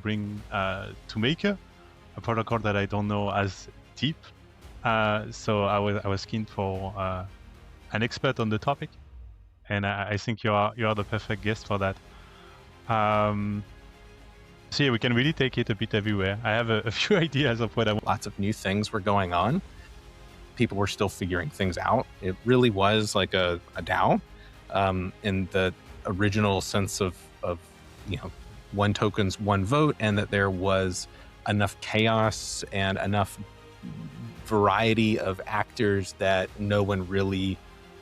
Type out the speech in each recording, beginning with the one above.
bring to Maker, a protocol that I don't know as deep. So I was keen for an expert on the topic, and I think you are the perfect guest for that. So yeah, we can really take it a bit everywhere. I have a few ideas of what I want. Lots of new things were going on. People were still figuring things out. It really was like a DAO in the original sense of one token's one vote, and that there was enough chaos and enough variety of actors that no one really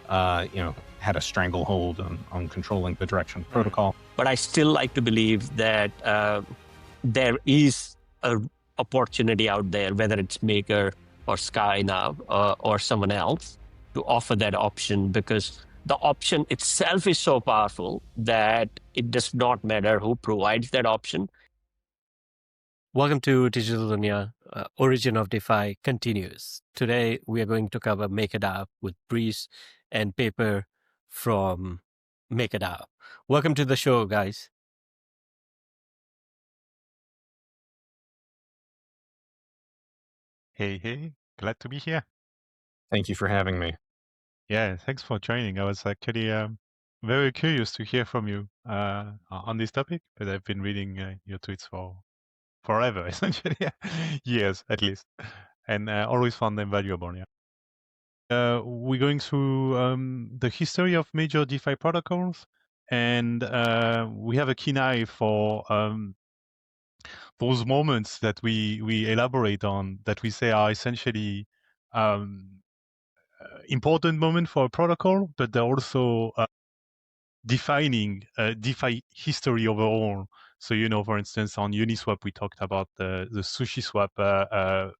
had a stranglehold on controlling the direction of the protocol. But I still like to believe that there is an opportunity out there, whether it's Maker or Sky now or someone else, to offer that option, because the option itself is so powerful that it does not matter who provides that option. Welcome to Digital Dunya. Origin of DeFi continues. Today, we are going to cover MakerDAO with Breeze and Paper from MakerDAO. Welcome to the show, guys. Hey, glad to be here. Thank you for having me. Yeah, thanks for joining. I was actually very curious to hear from you on this topic, but I've been reading your tweets for forever, essentially, years at least, and always found them valuable. Yeah. We're going through the history of major DeFi protocols, and we have a keen eye for those moments that we elaborate on, that we say are essentially important moment for a protocol, but they're also defining DeFi history overall. So, for instance, on Uniswap, we talked about the SushiSwap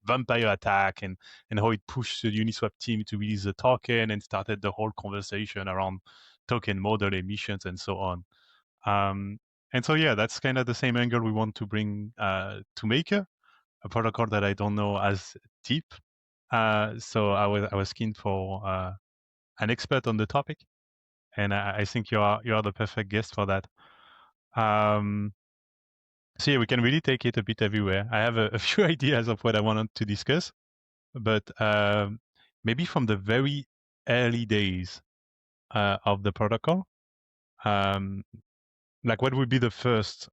vampire attack and how it pushed the Uniswap team to release the token and started the whole conversation around token model emissions and so on. And so, yeah, that's kind of the same angle we want to bring to Maker, a protocol that I don't know as deep. So I was keen for an expert on the topic, and I think you are the perfect guest for that. So yeah, we can really take it a bit everywhere. I have a few ideas of what I wanted to discuss, but maybe from the very early days of the protocol, like what would be the first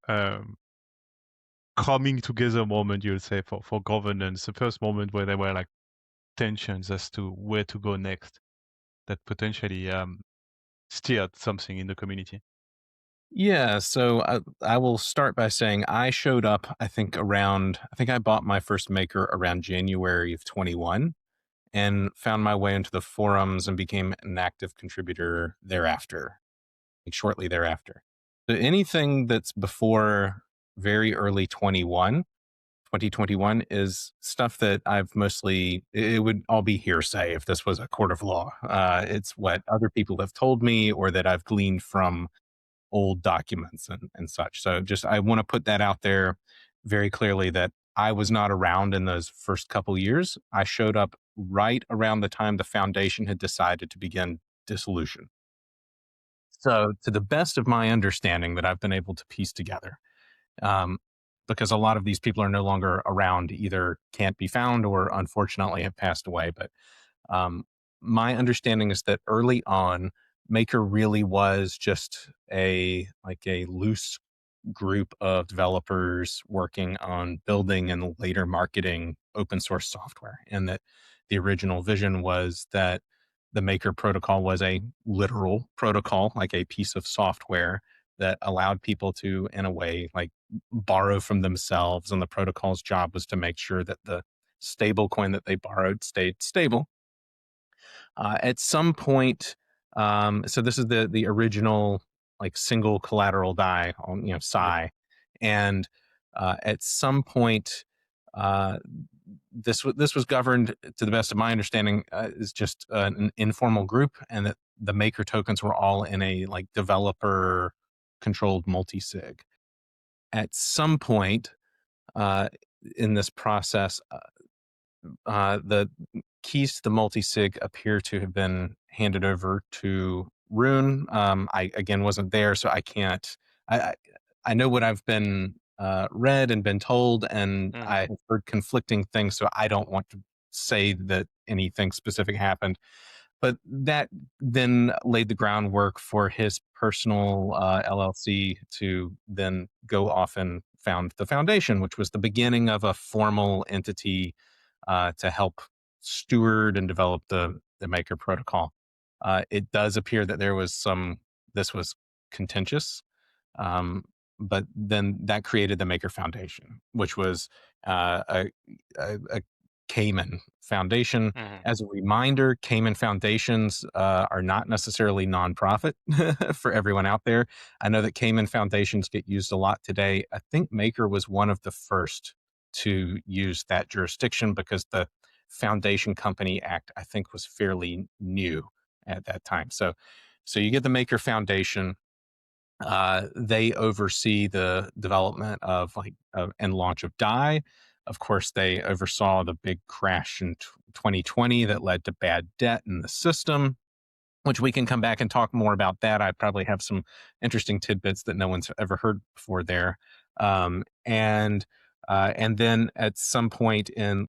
coming together moment, you would say, for governance, the first moment where there were like tensions as to where to go next, that potentially steered something in the community? Yeah, so I will start by saying I showed up, I think I bought my first Maker around January of 21 and found my way into the forums and became an active contributor thereafter, like shortly thereafter. So anything that's before very early 2021 is stuff that it would all be hearsay if this was a court of law. It's what other people have told me or that I've gleaned from old documents and such. So I want to put that out there very clearly that I was not around in those first couple years. I showed up right around the time the foundation had decided to begin dissolution. So to the best of my understanding that I've been able to piece together, because a lot of these people are no longer around, either can't be found or unfortunately have passed away. But my understanding is that early on, Maker really was just a loose group of developers working on building and later marketing open source software. And that the original vision was that the Maker protocol was a literal protocol, like a piece of software that allowed people to, in a way, like borrow from themselves. And the protocol's job was to make sure that the stablecoin that they borrowed stayed stable. At some point, so this is the original like single collateral DAI on Psi, and at some point, this was governed, to the best of my understanding, is just an informal group, and that the Maker tokens were all in a like developer controlled multi-sig. At some point in this process, the keys to the multi-sig appear to have been handed over to Rune. I again wasn't there, so I can't. I know what I've been read and been told, and Mhm. I have heard conflicting things, so I don't want to say that anything specific happened. But that then laid the groundwork for his personal LLC to then go off and found the foundation, which was the beginning of a formal entity to help steward and develop the Maker protocol. It does appear that this was contentious, um, but then that created the Maker Foundation, which was a Cayman Foundation. Mhm. As a reminder, Cayman Foundations are not necessarily nonprofit for everyone out there. I know that Cayman Foundations get used a lot today. I think Maker was one of the first to use that jurisdiction because the Foundation Company Act, I think, was fairly new at that time. So you get the Maker Foundation. They oversee the development of and launch of DAI. Of course, they oversaw the big crash in 2020 that led to bad debt in the system, which we can come back and talk more about that. I probably have some interesting tidbits that no one's ever heard before there. And then at some point in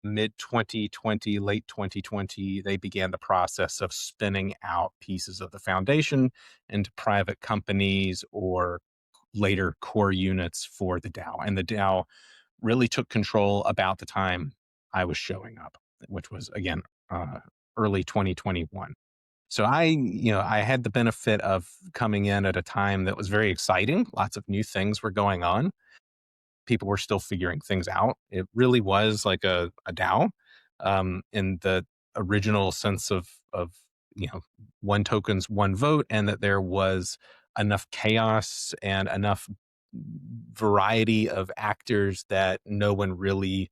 mid 2020, late 2020, they began the process of spinning out pieces of the foundation into private companies or later core units for the DAO. And the DAO really took control about the time I was showing up, which was again early 2021. So I had the benefit of coming in at a time that was very exciting. Lots of new things were going on. People were still figuring things out. It really was like a DAO in the original sense of one tokens, one vote, and that there was enough chaos and enough variety of actors that no one really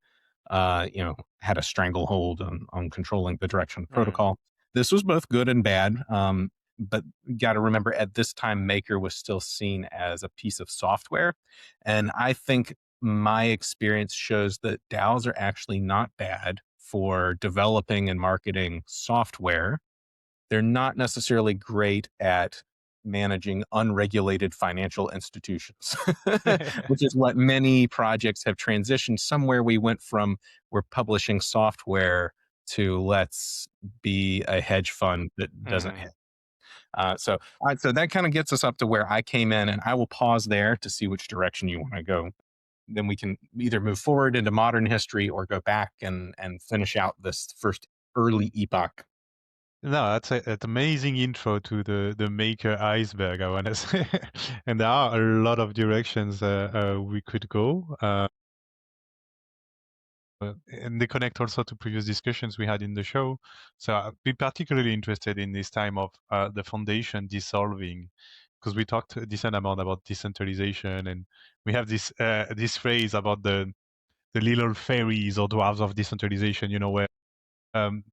had a stranglehold on controlling the direction of the Mhm. protocol. This was both good and bad. But got to remember at this time, Maker was still seen as a piece of software. And I think my experience shows that DAOs are actually not bad for developing and marketing software. They're not necessarily great at managing unregulated financial institutions, which is what many projects have transitioned. Somewhere we went from we're publishing software to let's be a hedge fund that doesn't Mhm. hedge. So that kind of gets us up to where I came in, and I will pause there to see which direction you want to go. Then we can either move forward into modern history or go back and finish out this first early epoch. No, that's an amazing intro to the maker iceberg, I want to say. And there are a lot of directions we could go. And they connect also to previous discussions we had in the show. So I'd be particularly interested in this time of the foundation dissolving, because we talked a decent amount about decentralization, and we have this phrase about the little fairies or dwarves of decentralization, where um,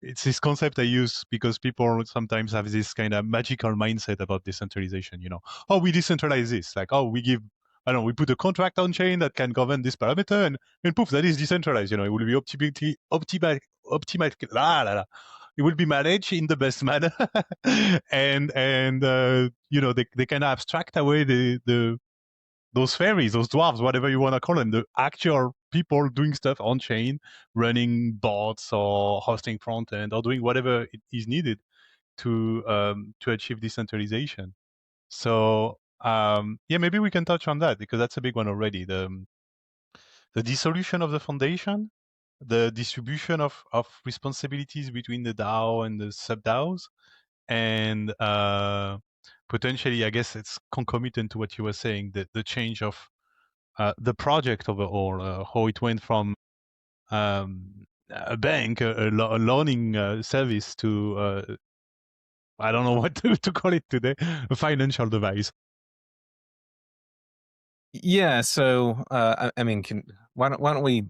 it's this concept I use because people sometimes have this kind of magical mindset about decentralization. Oh, we decentralize this, like, oh, we give, I don't know, we put a contract on chain that can govern this parameter, and poof, that is decentralized. It will be optimal. It will be managed in the best manner, and they kind of abstract away the those fairies, those dwarves, whatever you want to call them, the actual people doing stuff on chain, running bots or hosting front end or doing whatever it is needed to achieve decentralization. So yeah, maybe we can touch on that because that's a big one already. The dissolution of the foundation, the distribution of responsibilities between the DAO and the sub DAOs, and potentially, I guess it's concomitant to what you were saying, the change of the project overall, how it went from a bank, a loaning service to I don't know what to call it today, a financial device. Yeah. So I mean, why don't we?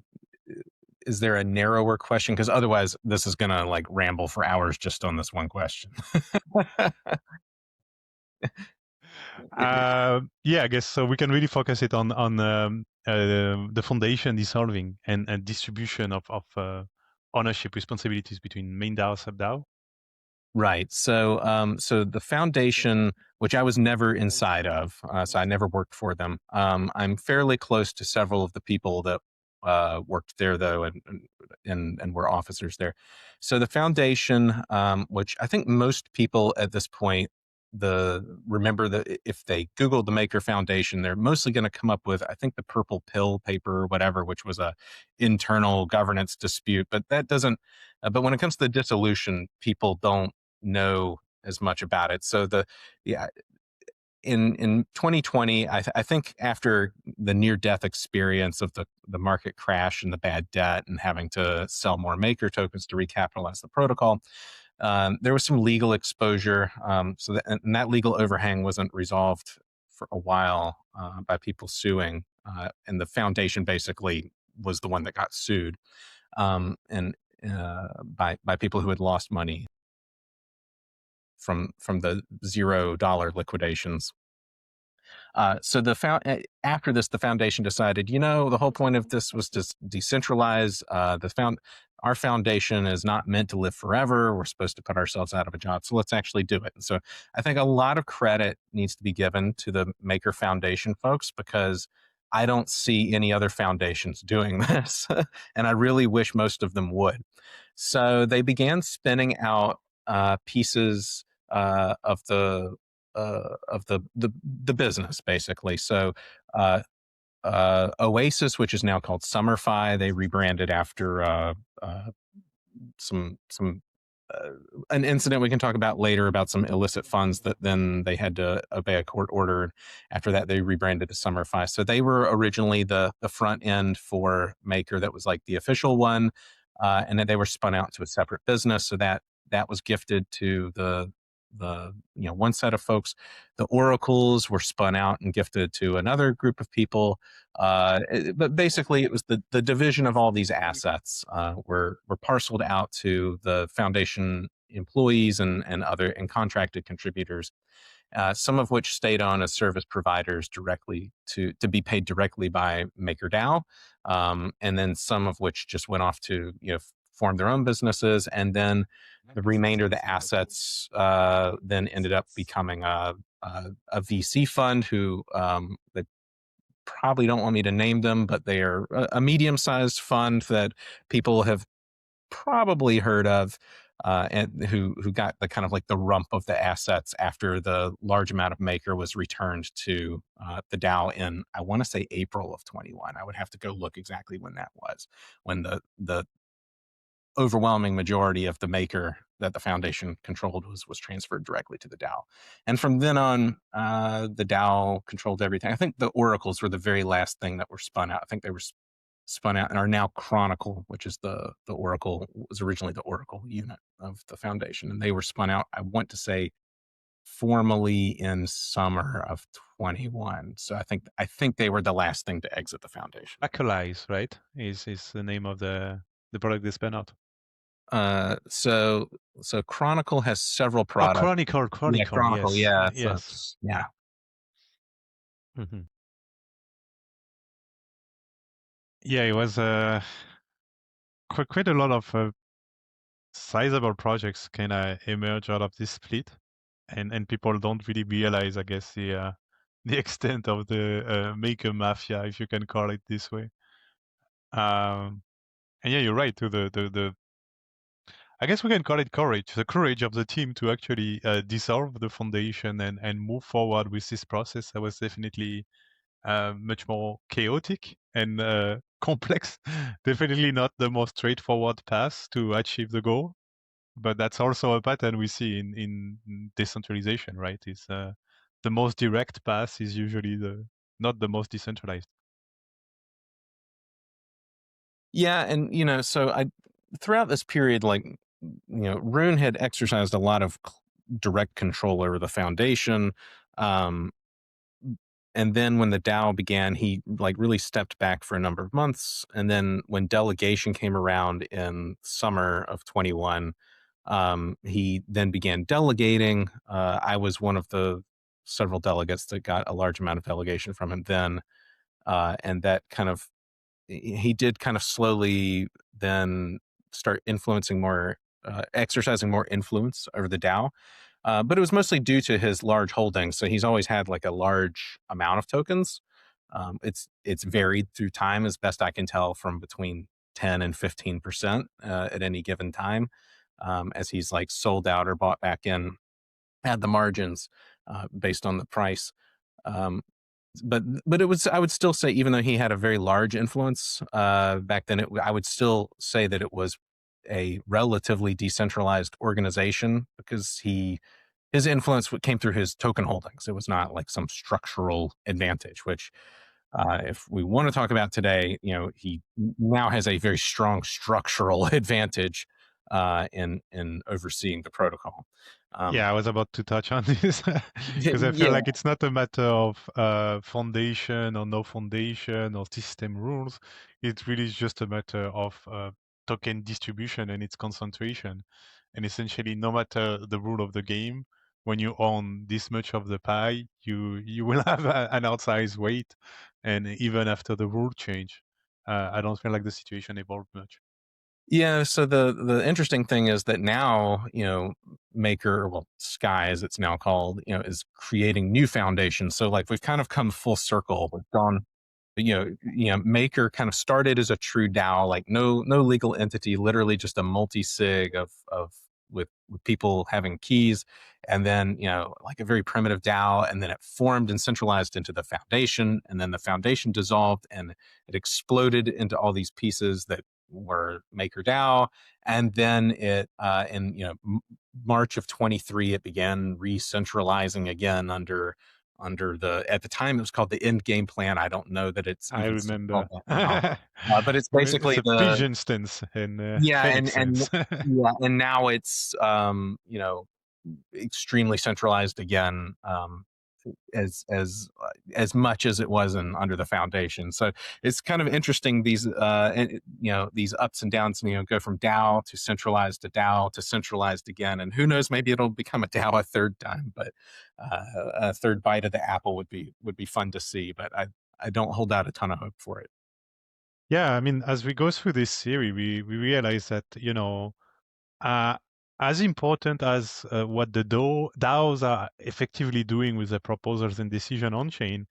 Is there a narrower question? Because otherwise, this is gonna like ramble for hours just on this one question. Yeah, I guess so. We can really focus it on the foundation dissolving and distribution of ownership responsibilities between main DAO sub DAO. Right. So the foundation, which I was never inside of, so I never worked for them. I'm fairly close to several of the people that worked there, though, and were officers there. So the foundation, which I think most people at this point, remember that if they Google the Maker Foundation, they're mostly going to come up with, I think, the purple pill paper or whatever, which was a internal governance dispute. But that doesn't. But when it comes to the dissolution, people don't know as much about it. So yeah, in 2020, I think after the near death experience of the market crash and the bad debt and having to sell more Maker tokens to recapitalize the protocol, there was some legal exposure. And that legal overhang wasn't resolved for a while by people suing, and the foundation basically was the one that got sued, and by people who had lost money from the $0 liquidations. So after this, the foundation decided, the whole point of this was to decentralize. Our foundation is not meant to live forever. We're supposed to put ourselves out of a job. So let's actually do it. And so I think a lot of credit needs to be given to the Maker Foundation folks, because I don't see any other foundations doing this. And I really wish most of them would. So they began spinning out pieces of the business, basically. So Oasis, which is now called SummerFi, they rebranded after some an incident we can talk about later about some illicit funds that then they had to obey a court order. After that, they rebranded to SummerFi. So they were originally the front end for Maker, that was like the official one, and then they were spun out to a separate business. So that was gifted to the one set of folks. The oracles were spun out and gifted to another group of people. But basically, it was the division of all these assets were parceled out to the foundation employees and contracted contributors. Some of which stayed on as service providers directly to be paid directly by MakerDAO, and then some of which just went off to form their own businesses, and then the remainder of the assets then ended up becoming a VC fund who they probably don't want me to name them, but they are a medium-sized fund that people have probably heard of, and who got the kind of like the rump of the assets after the large amount of Maker was returned to the DAO in, I want to say, April of 21. I would have to go look exactly when that was, when the overwhelming majority of the Maker that the foundation controlled was transferred directly to the DAO. And from then on, the DAO controlled everything. I think the oracles were the very last thing that were spun out. I think they were spun out and are now Chronicle, which is the oracle, was originally the oracle unit of the foundation. And they were spun out, I want to say, formally in summer of 21. So I think they were the last thing to exit the foundation. Acolyze, right? Is the name of the product they spun out. So Chronicle has several products. Chronicle, yeah, Chronicle, yes. Yes. Yeah. Mm-hmm. Yeah, it was quite a lot of sizable projects kind of emerge out of this split, and people don't really realize, I guess, the extent of the Maker mafia, if you can call it this way. And yeah, you're right. To the I guess we can call it courage, the courage of the team to actually dissolve the foundation and move forward with this process. That was definitely much more chaotic and complex. Definitely not the most straightforward path to achieve the goal, but that's also a pattern we see in decentralization, right? Is the most direct path is usually not the most decentralized. Yeah, and so throughout this period, Rune had exercised a lot of direct control over the foundation. And then when the DAO began, he really stepped back for a number of months. And then when delegation came around in summer of 21, he then began delegating. I was one of the several delegates that got a large amount of delegation from him then. And that he did kind of slowly then start influencing more exercising more influence over the DAO. But it was mostly due to his large holdings. So he's always had like a large amount of tokens. It's varied through time, as best I can tell, from between 10 and 15% at any given time, as he's like sold out or bought back in at the margins based on the price. Um, but it was, I would still say, even though he had a very large influence back then, I would still say that it was a relatively decentralized organization, because his influence came through his token holdings. It was not like some structural advantage, which if we want to talk about today, he now has a very strong structural advantage in overseeing the protocol. Yeah, I was about to touch on this because I feel Yeah. like it's not a matter of foundation or no foundation or system rules. It really is just a matter of token distribution and its concentration. And essentially, no matter the rule of the game, when you own this much of the pie, you will have an outsized weight. And even after the rule change, I don't feel like the situation evolved much. Yeah, so the interesting thing is that now, Maker, well, Sky as it's now called, is creating new foundations. So like we've kind of come full circle. We've gone, Maker kind of started as a true DAO, like no legal entity, literally just a multi-sig of with people having keys, and then like a very primitive DAO, and then it formed and centralized into the foundation, and then the foundation dissolved and it exploded into all these pieces that were MakerDAO, and then it in March of 23 it began re-centralizing again under the, at the time it was called the End Game Plan. I don't know that it's I even still called remember. that now, but it's It's basically a the pigeon stance and yeah, Phoenix and stance. yeah, and now it's extremely centralized again, as much as it was under the foundation. So it's kind of interesting, these these ups and downs, go from DAO to DAO to centralized again, and who knows, maybe it'll become a DAO a third time. But a third bite of the apple would be fun to see, but I don't hold out a ton of hope for it. Yeah, I mean, as we go through this series, we realize that, uh, as important as what the DAOs are effectively doing with the proposals and decision on chain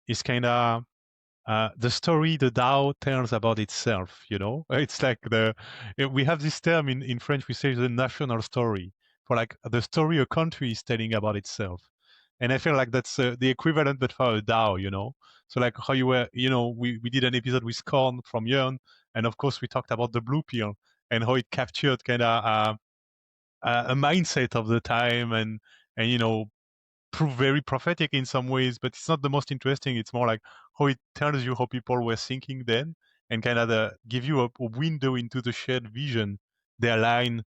is kind of the story the DAO tells about itself. It's like we have this term in French, we say the national story, for like the story a country is telling about itself. And I feel like that's the equivalent, but for a DAO. So like how you were, we did an episode with Korn from Yearn, and of course we talked about the blue pill and how it captured kind of a mindset of the time, and prove very prophetic in some ways, but it's not the most interesting. It's more like how it tells you how people were thinking then, and kind of give you a window into the shared vision they align,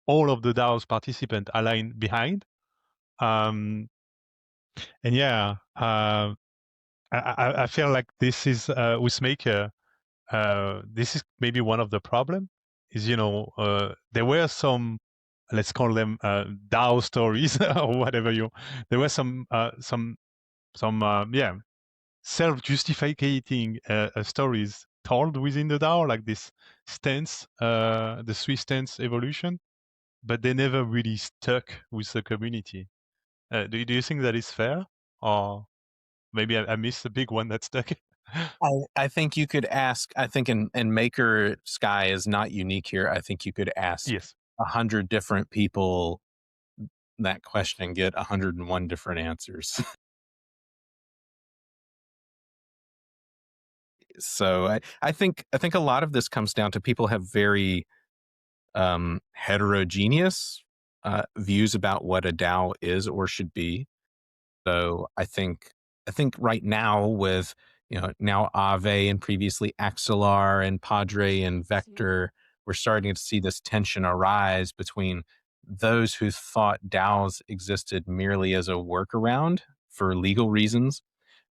all of the DAO's participants align behind. And yeah, I feel like this is with Maker. This is maybe one of the problem. Is there were some, let's call them DAO stories or whatever there were some yeah, self-justifying stories told within the DAO, like this stance, the Swiss stance evolution, but they never really stuck with the community. Do you think that is fair, or maybe I missed the big one that stuck? I think you could ask. I think in Maker, Sky is not unique here. I think you could ask Yes. 100 different people that question and get 101 different answers. So I think a lot of this comes down to people have very heterogeneous views about what a DAO is or should be. So I think right now, with now Aave and previously Axelar and Padre and Vector, we're starting to see this tension arise between those who thought DAOs existed merely as a workaround for legal reasons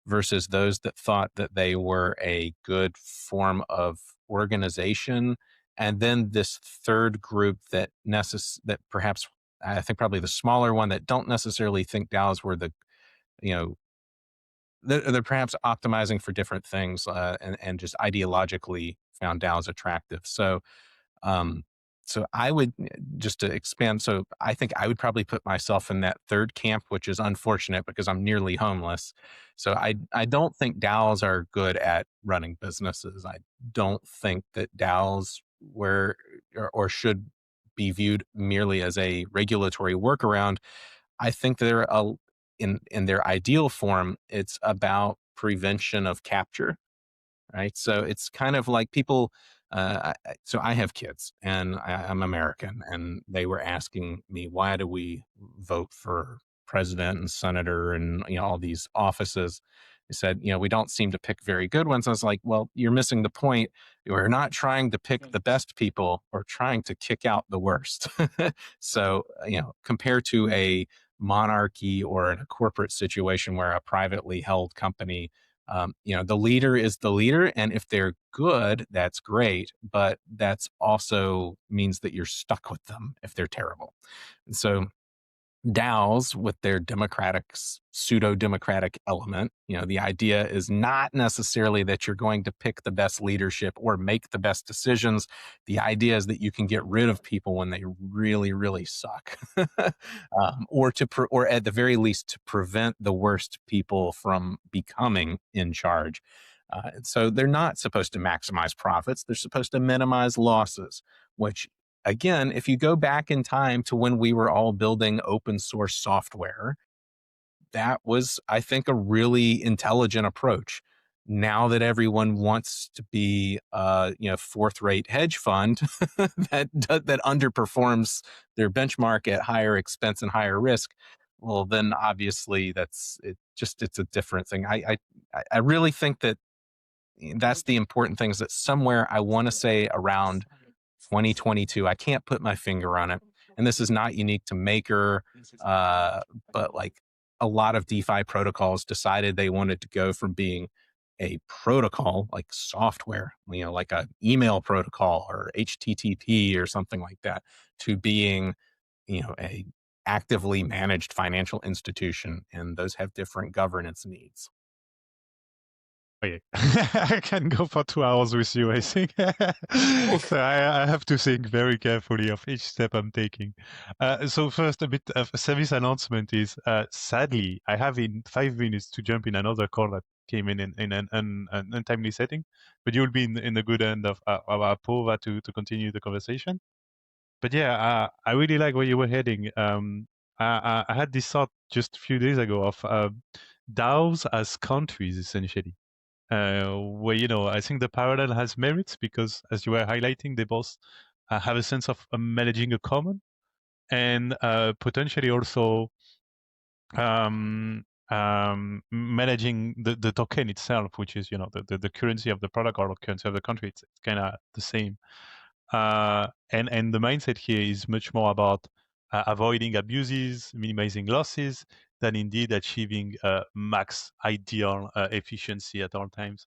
versus those that thought that they were a good form of organization. And then this third group that perhaps, I think probably the smaller one, that don't necessarily think DAOs were the, they're perhaps optimizing for different things, and just ideologically found DAOs attractive. So so I would, just to expand, so I think I would probably put myself in that third camp, which is unfortunate because I'm nearly homeless. So I don't think DAOs are good at running businesses. I don't think that DAOs were or should be viewed merely as a regulatory workaround. I think they're in their ideal form, it's about prevention of capture, right? So it's kind of like people. So I have kids, and I'm American, and they were asking me, why do we vote for president and senator and all these offices? They said, we don't seem to pick very good ones. I was like, well, you're missing the point. We're not trying to pick the best people, or trying to kick out the worst. So compared to a monarchy or in a corporate situation where a privately held company, the leader is the leader, and if they're good, that's great, but that's also means that you're stuck with them if they're terrible. And so DAOs, with their pseudo-democratic element, the idea is not necessarily that you're going to pick the best leadership or make the best decisions. The idea is that you can get rid of people when they really, really suck, or at the very least to prevent the worst people from becoming in charge. So they're not supposed to maximize profits; they're supposed to minimize losses, which, again, if you go back in time to when we were all building open source software, that was, I think, a really intelligent approach. Now that everyone wants to be fourth rate hedge fund that underperforms their benchmark at higher expense and higher risk, well, then obviously it's a different thing. I really think that that's the important thing, is that somewhere, I want to say around 2022. I can't put my finger on it. And this is not unique to Maker, but like a lot of DeFi protocols decided they wanted to go from being a protocol, like software, like an email protocol or HTTP or something like that, to being, a actively managed financial institution. And those have different governance needs. Okay. I can go for 2 hours with you, I think. So I have to think very carefully of each step I'm taking. So first, a bit of a service announcement is, sadly, I have in 5 minutes to jump in another call that came in an untimely setting, but you'll be in the good end of our Pova to continue the conversation. But yeah, I really like where you were heading. I had this thought just a few days ago of DAOs as countries, essentially. Where I think the parallel has merits because, as you were highlighting, they both have a sense of managing a common, and potentially also managing the token itself, which is the currency of the protocol or currency of the country. It's kind of the same, and the mindset here is much more about avoiding abuses, minimizing losses, than indeed achieving max ideal efficiency at all times.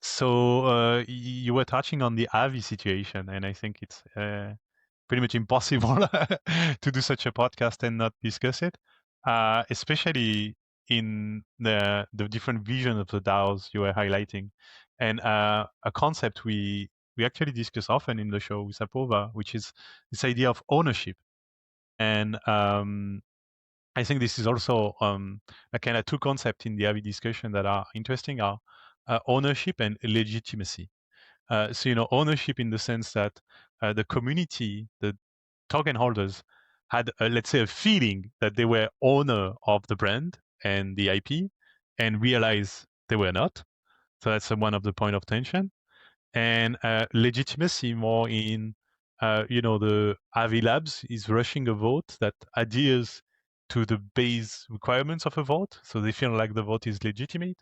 So you were touching on the Avi situation, and I think it's pretty much impossible to do such a podcast and not discuss it, especially in the different vision of the DAOs you were highlighting, and a concept we actually discuss often in the show with Apova, which is this idea of ownership. And I think this is also a kind of two concepts in the Avi discussion that are interesting, are ownership and legitimacy. So ownership in the sense that the community, the token holders, had let's say a feeling that they were owner of the brand and the IP, and realize they were not. So that's one of the point of tension. And legitimacy more in the Avi Labs is rushing a vote that adheres to the base requirements of a vote, so they feel like the vote is legitimate,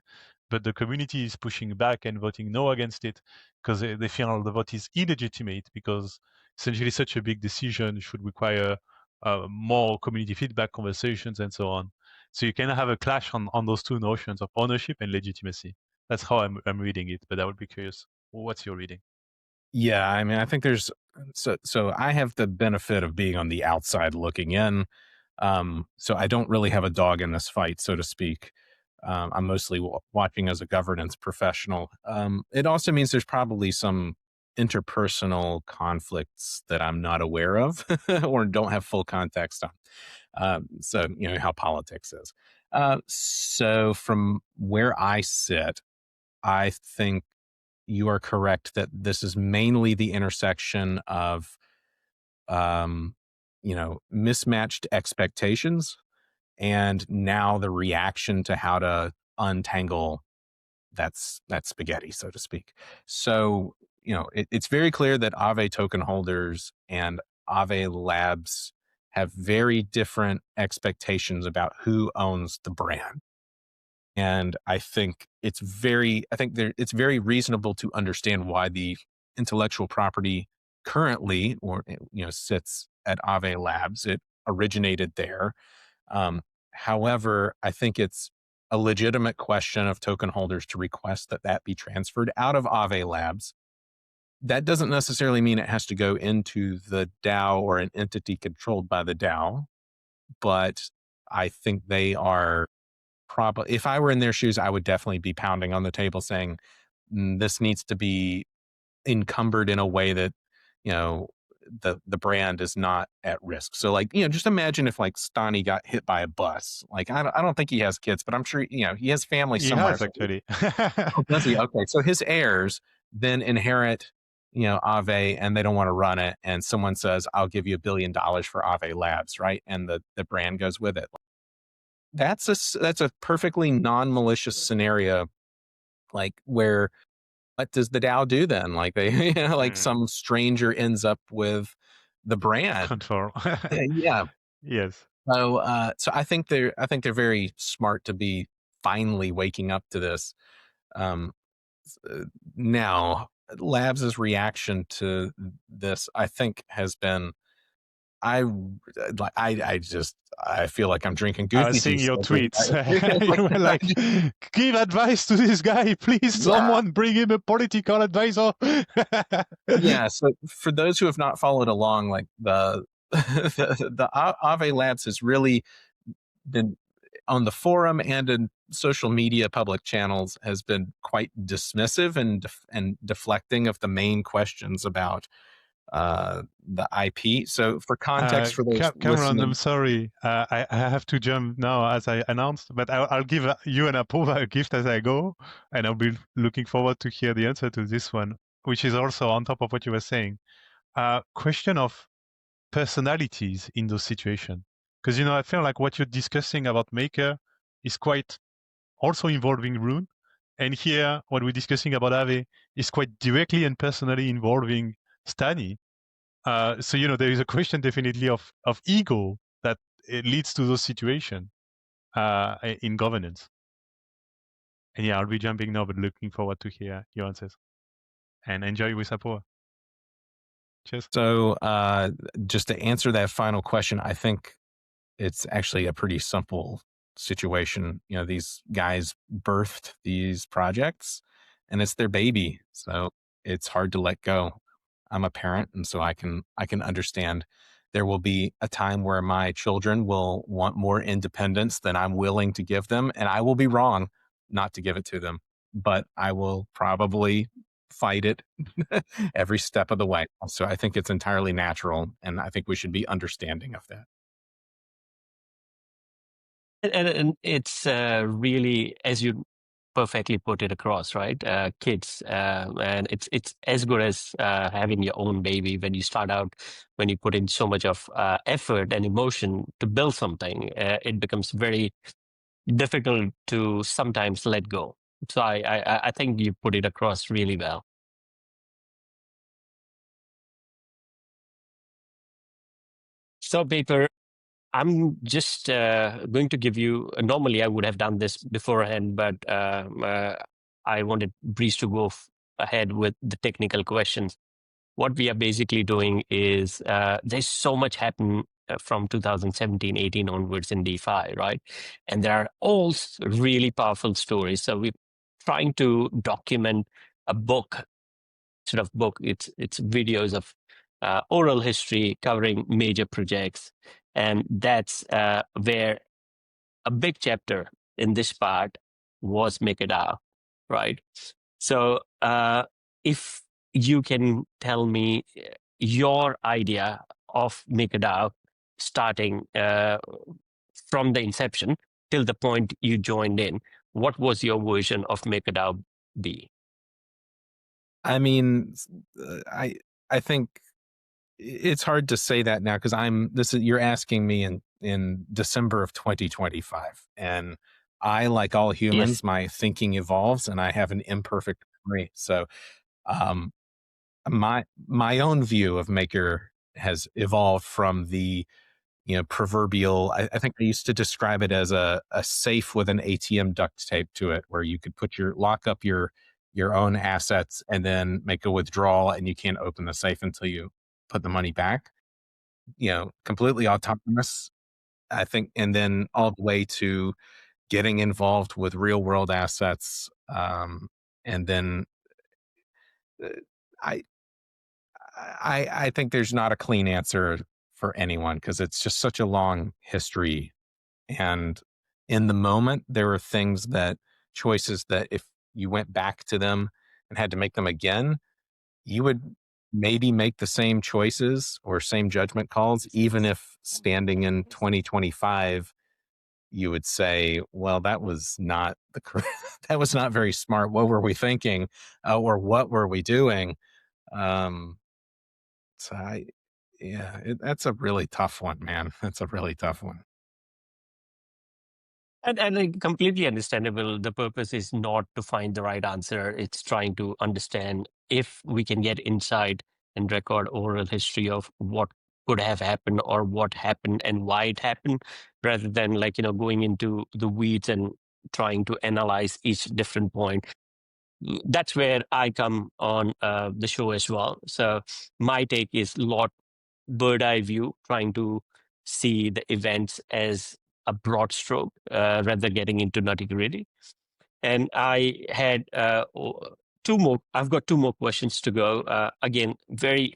but the community is pushing back and voting no against it because they feel the vote is illegitimate, because essentially such a big decision should require more community feedback, conversations, and so on. So you can have a clash on those two notions of ownership and legitimacy. That's how I'm reading it, but I would be curious, what's your reading? Yeah, I mean, I think there's so I have the benefit of being on the outside looking in. So I don't really have a dog in this fight, so to speak. I'm mostly watching as a governance professional. It also means there's probably some interpersonal conflicts that I'm not aware of or don't have full context on. So, how politics is. So from where I sit, I think you are correct that this is mainly the intersection of, mismatched expectations and now the reaction to how to untangle that spaghetti, so to speak. So, it's very clear that Aave token holders and Aave Labs have very different expectations about who owns the brand. And I think it's very reasonable to understand why the intellectual property currently, or sits at Aave Labs. It originated there. However, I think it's a legitimate question of token holders to request that be transferred out of Aave Labs. That doesn't necessarily mean it has to go into the DAO or an entity controlled by the DAO, but I think they are probably, if I were in their shoes, I would definitely be pounding on the table saying, this needs to be encumbered in a way that, the brand is not at risk. So like, just imagine if like Stani got hit by a bus. Like, I don't think he has kids, but I'm sure, he has family He somewhere. has actually. Oh, does he? Okay. So his heirs then inherit, Aave, and they don't want to run it. And someone says, I'll give you $1 billion for Aave Labs, right? And the brand goes with it. That's a perfectly non-malicious scenario, like where what does the DAO do then? Like they, like some stranger ends up with the brand. Control. Yeah. Yes. So I think they're very smart to be finally waking up to this. Now, Labs' reaction to this, I think, has been, I feel like I'm drinking I goofy was seeing juice. your tweets. You were like, give advice to this guy, please. Yeah. Someone bring him a political advisor. Yeah. So for those who have not followed along, like the Aave Labs has really been on the forum and in social media public channels has been quite dismissive and deflecting of the main questions about the IP. So for context for those Cameron, listening, I'm sorry. I have to jump now as I announced, but I'll give you and Apova a gift as I go, and I'll be looking forward to hear the answer to this one, which is also on top of what you were saying. Question of personalities in those situations. Because, I feel like what you're discussing about Maker is quite also involving Rune. And here, what we're discussing about Aave is quite directly and personally involving Stani. So, there is a question definitely of ego that it leads to those situations in governance. And yeah, I'll be jumping now, but looking forward to hear your answers. And enjoy with Apoa. Cheers. So just to answer that final question, I think it's actually a pretty simple situation. These guys birthed these projects and it's their baby. So it's hard to let go. I'm a parent, and so I can understand there will be a time where my children will want more independence than I'm willing to give them, and I will be wrong not to give it to them, but I will probably fight it every step of the way. So I think it's entirely natural, and I think we should be understanding of that. And it's really, as you perfectly put it across, right? Kids, and it's as good as having your own baby. When you start out, when you put in so much of effort and emotion to build something, it becomes very difficult to sometimes let go. So I think you put it across really well. So, Paper, I'm just going to give you. Normally, I would have done this beforehand, but I wanted Breeze to go ahead with the technical questions. What we are basically doing is there's so much happened from 2017, 18 onwards in DeFi, right? And there are all really powerful stories. So we're trying to document a book, sort of book. It's videos of oral history covering major projects. And that's where a big chapter in this part was MakerDAO, right? So if you can tell me your idea of MakerDAO starting from the inception till the point you joined in. What was your version of MakerDAO be? I mean, I think it's hard to say that now because you're asking me in December of 2025, and I, like all humans, Yes. my thinking evolves, and I have an imperfect memory. So, um, my own view of Maker has evolved from the proverbial. I think I used to describe it as a safe with an ATM duct tape to it, where you could lock up your own assets and then make a withdrawal, and you can't open the safe until you put the money back. Completely autonomous, I think, and then all the way to getting involved with real world assets. And then uh, I, I think there's not a clean answer for anyone because it's just such a long history. And in the moment, there were choices that if you went back to them and had to make them again, you would maybe make the same choices or same judgment calls, even if standing in 2025, you would say, well, that was not that was not very smart. What were we thinking? Or what were we doing? Um, so that's a really tough one, man. That's a really tough one. And completely understandable. The purpose is not to find the right answer. It's trying to understand if we can get insight and record oral history of what could have happened or what happened and why it happened, rather than going into the weeds and trying to analyze each different point. That's where I come on the show as well. So my take is a lot bird eye view, trying to see the events as a broad stroke rather getting into nitty gritty. And I had I've got two more questions to go. Again, very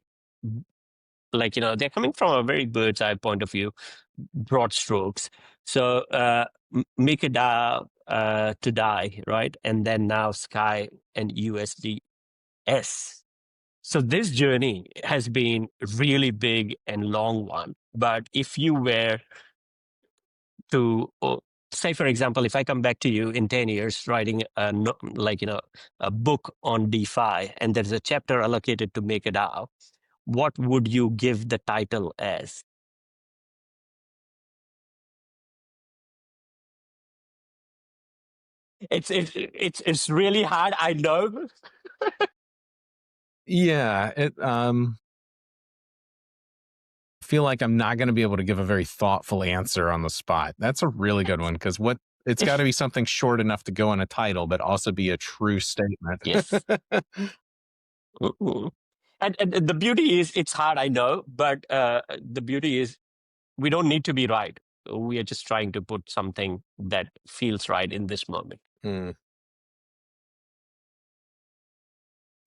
they're coming from a very bird's eye point of view, broad strokes. So MakerDAO to DAI, right? And then now Sky and USDS. So this journey has been really big and long one. But if you were to say, for example, if I come back to you in 10 years writing a book on DeFi, and there's a chapter allocated to MakerDAO, what would you give the title as? It's really hard, I know. Yeah, feel like I'm not going to be able to give a very thoughtful answer on the spot. That's a really good one because it's got to be something short enough to go in a title, but also be a true statement. Yes. And the beauty is, it's hard, I know, but the beauty is we don't need to be right. We are just trying to put something that feels right in this moment.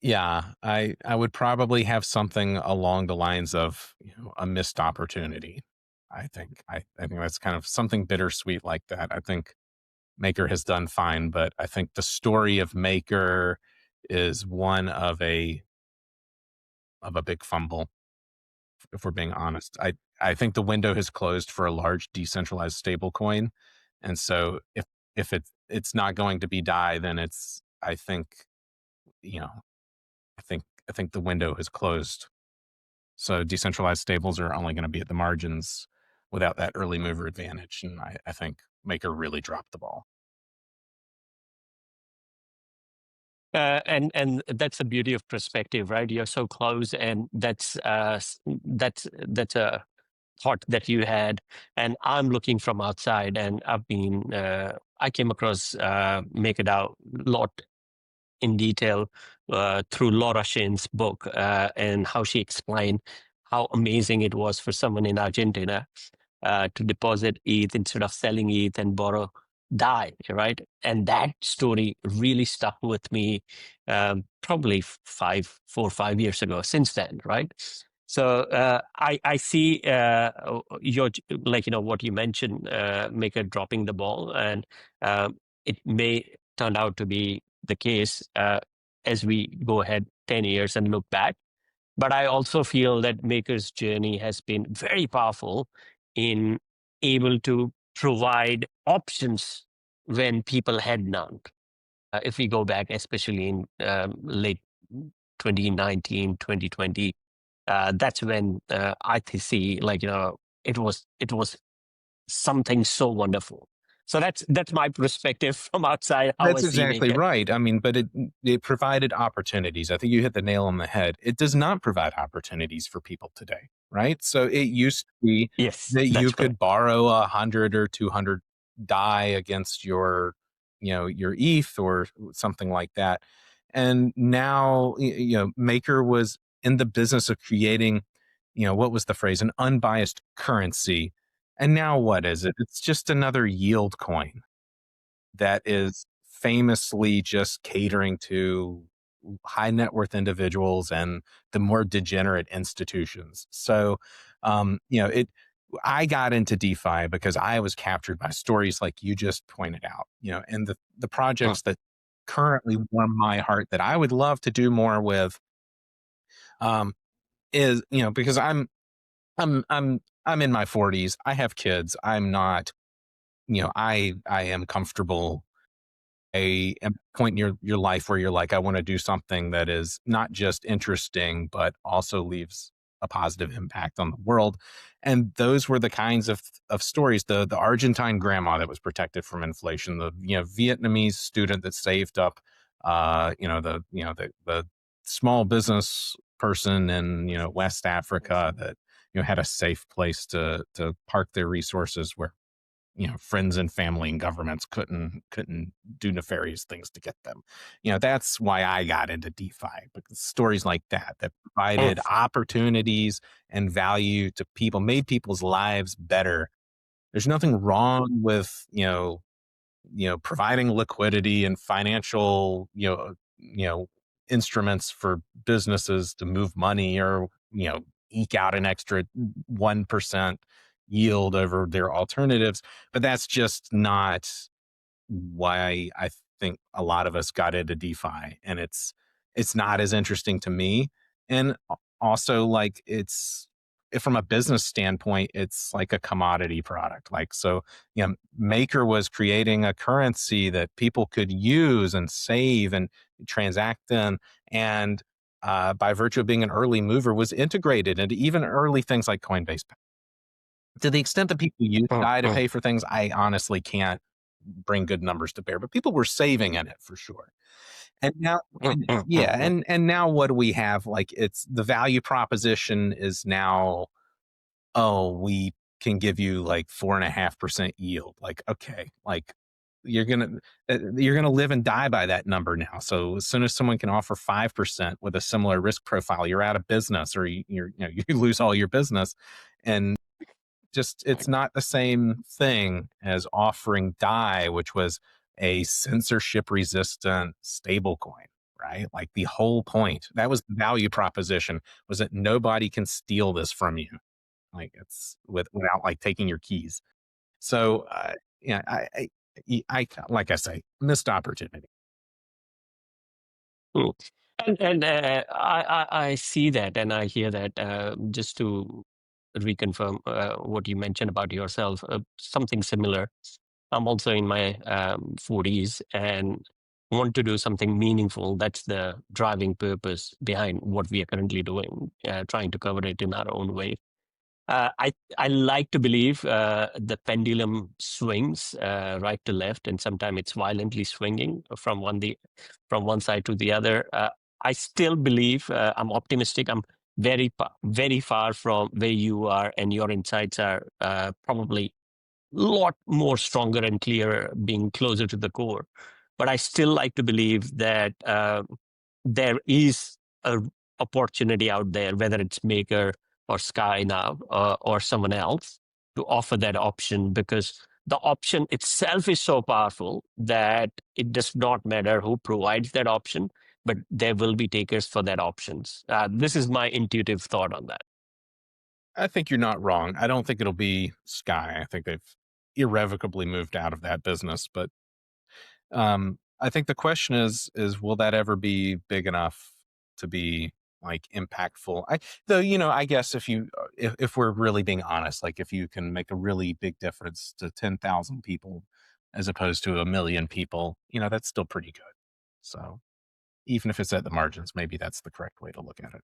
Yeah, I would probably have something along the lines of a missed opportunity. I think that's kind of something bittersweet like that. I think Maker has done fine, but I think the story of Maker is one of a big fumble. If we're being honest, I think the window has closed for a large decentralized stablecoin, and so if it's not going to be DAI, then I think I think the window has closed. So decentralized stables are only going to be at the margins without that early mover advantage, and I think Maker really dropped the ball. And that's the beauty of perspective, right? You're so close, and that's a thought that you had, and I'm looking from outside, and I came across MakerDAO a lot in detail through Laura Shane's book and how she explained how amazing it was for someone in Argentina to deposit ETH instead of selling ETH and borrow DAI, right? And that story really stuck with me probably 4 or 5 years ago. Since then, right? So I see your what you mentioned, Maker dropping the ball, and it may turn out to be the case as we go ahead 10 years and look back. But I also feel that Maker's journey has been very powerful in able to provide options when people had none. If we go back, especially in late 2019, 2020, that's when I see, like, it was something so wonderful. So that's my perspective from outside, how I That's see exactly Maker. right. I mean, but it provided opportunities. I think you hit the nail on the head. It does not provide opportunities for people today, right? So it used to be Yes, that you that's correct. could borrow 100 or 200 DAI against your, your ETH or something like that. And now, Maker was in the business of creating, what was the phrase? An unbiased currency. And now what is it? It's just another yield coin that is famously just catering to high net worth individuals and the more degenerate institutions. So, it. I got into DeFi because I was captured by stories like you just pointed out, and the projects that currently warm my heart that I would love to do more with, is because I'm in my 40s. I have kids. I'm not, I am comfortable a point in your life where you're like, I want to do something that is not just interesting, but also leaves a positive impact on the world. And those were the kinds of stories. The Argentine grandma that was protected from inflation, the Vietnamese student that saved up, the small business person in West Africa that had a safe place to park their resources where friends and family and governments couldn't do nefarious things to get them. That's why I got into DeFi, because stories like that provided opportunities and value to people, made people's lives better. There's nothing wrong with providing liquidity and financial instruments for businesses to move money or eke out an extra 1% yield over their alternatives, but that's just not why I think a lot of us got into DeFi, and it's not as interesting to me. And also, like, it's from a business standpoint, it's like a commodity product. Like, so, Maker was creating a currency that people could use and save and transact in, and by virtue of being an early mover, was integrated into even early things like Coinbase. To the extent that people use DAI to pay for things, I honestly can't bring good numbers to bear, but people were saving in it for sure. And now, and now what do we have? Like, it's the value proposition is now, oh, we can give you like 4.5% yield. Like, okay, like you're gonna live and die by that number now. So as soon as someone can offer 5% with a similar risk profile, you're out of business, or you lose all your business. And just, it's not the same thing as offering DAI, which was a censorship resistant stablecoin, right? Like, the whole point, that was the value proposition, was that nobody can steal this from you. Like, it's without like taking your keys. So, I like I say, missed opportunity. And I see that and I hear that. Just to reconfirm what you mentioned about yourself, something similar. I'm also in my 40s and want to do something meaningful. That's the driving purpose behind what we are currently doing, trying to cover it in our own way. I like to believe the pendulum swings right to left, and sometimes it's violently swinging from one side to the other. I still believe I'm optimistic. I'm very far from where you are, and your insights are probably a lot more stronger and clearer, being closer to the core. But I still like to believe that there is a opportunity out there, whether it's Maker or Sky now or someone else, to offer that option, because the option itself is so powerful that it does not matter who provides that option, but there will be takers for that options. This is my intuitive thought on that. I think you're not wrong. I don't think it'll be Sky. I think they've irrevocably moved out of that business. But I think the question is will that ever be big enough to be like impactful. I guess if we're really being honest, like if you can make a really big difference to 10,000 people as opposed to 1 million people, that's still pretty good. So even if it's at the margins, maybe that's the correct way to look at it.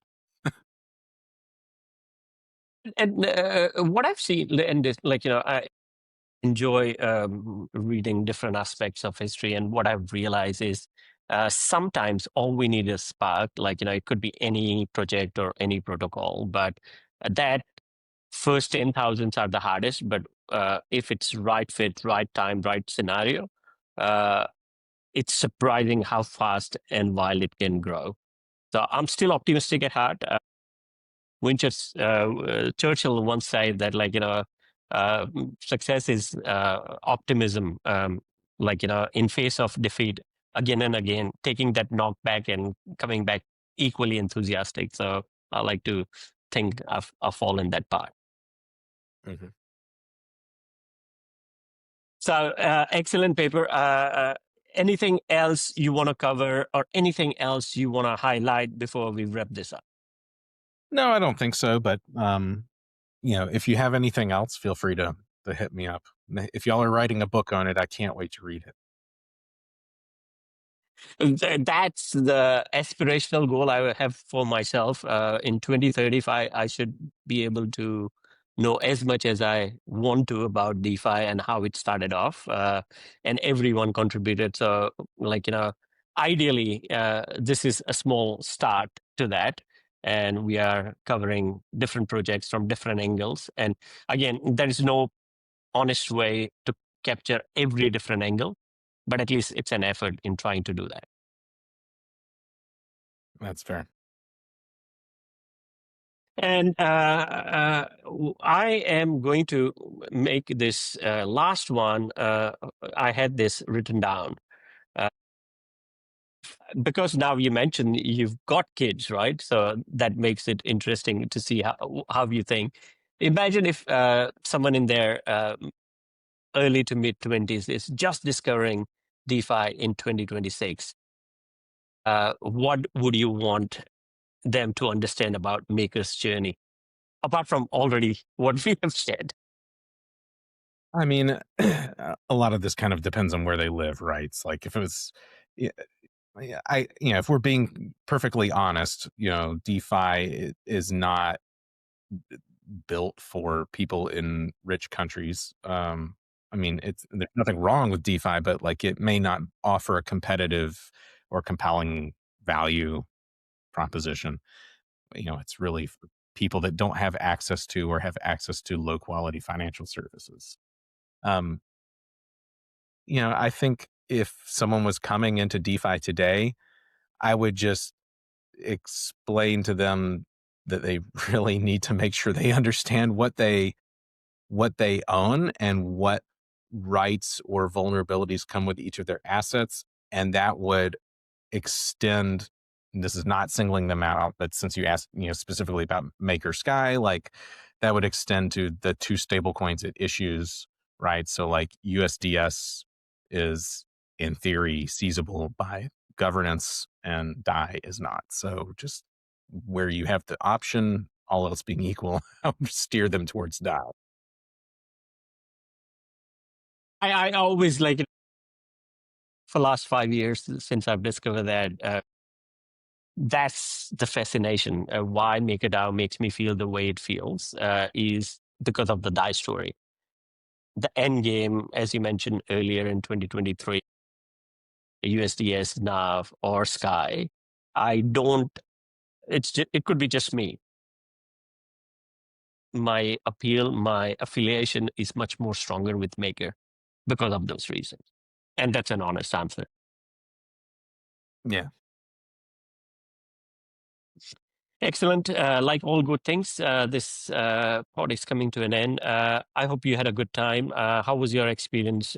And what I've seen, and this, I enjoy reading different aspects of history, and what I've realized is sometimes all we need is spark. It could be any project or any protocol, but that first 10,000s are the hardest. But if it's right fit, right time, right scenario, it's surprising how fast and wild it can grow. So I'm still optimistic at heart. Churchill once said that, success is optimism. In face of defeat, again and again, taking that knockback and coming back equally enthusiastic. So I like to think I've fallen that part. Mm-hmm. So excellent paper. Anything else you want to cover, or anything else you want to highlight before we wrap this up? No, I don't think so. But if you have anything else, feel free to hit me up. If y'all are writing a book on it, I can't wait to read it. That's the aspirational goal I have for myself. In 2035, I should be able to know as much as I want to about DeFi and how it started off, and everyone contributed. So, ideally, this is a small start to that. And we are covering different projects from different angles. And again, there is no honest way to capture every different angle, but at least it's an effort in trying to do that. That's fair. And I am going to make this last one. I had this written down because now you mentioned you've got kids, right? So that makes it interesting to see how you think. Imagine if someone in their early to mid 20s is just discovering DeFi in 2026. What would you want them to understand about Maker's journey, apart from already what we have shared? I mean, a lot of this kind of depends on where they live, right? It's like if it was, if we're being perfectly honest, DeFi is not built for people in rich countries. There's nothing wrong with DeFi, but like it may not offer a competitive or compelling value proposition. It's really for people that don't have access to or have access to low quality financial services. I think if someone was coming into DeFi today, I would just explain to them that they really need to make sure they understand what they own and what rights or vulnerabilities come with each of their assets. And that would extend, this is not singling them out, but since you asked, specifically about Maker Sky, like that would extend to the two stable coins it issues, right? So like USDS is in theory seizable by governance and DAI is not. So just where you have the option, all else being equal, steer them towards DAI. I always like it for the last 5 years since I've discovered that that's the fascination. Why MakerDAO makes me feel the way it feels is because of the DAI story. The end game, as you mentioned earlier in 2023, USDS, NAV, or Sky, it could be just me. My appeal, my affiliation is much more stronger with Maker because of those reasons. And that's an honest answer. Yeah. Excellent. Like all good things, this pod is coming to an end. I hope you had a good time. How was your experience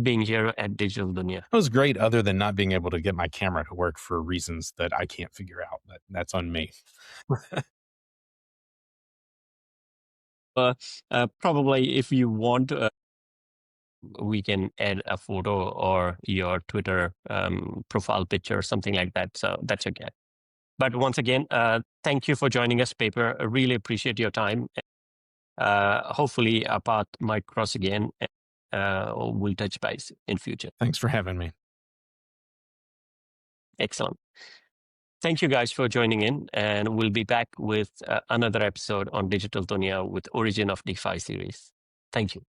being here at Digital Dunya? It was great, other than not being able to get my camera to work for reasons that I can't figure out. But that's on me. Probably if you want we can add a photo or your Twitter profile picture or something like that. So that's okay. But once again, thank you for joining us, Paper. I really appreciate your time. Hopefully our path might cross again. We'll touch base in future. Thanks for having me. Excellent. Thank you guys for joining in, and we'll be back with another episode on Digital Dunya with Origin of DeFi series. Thank you.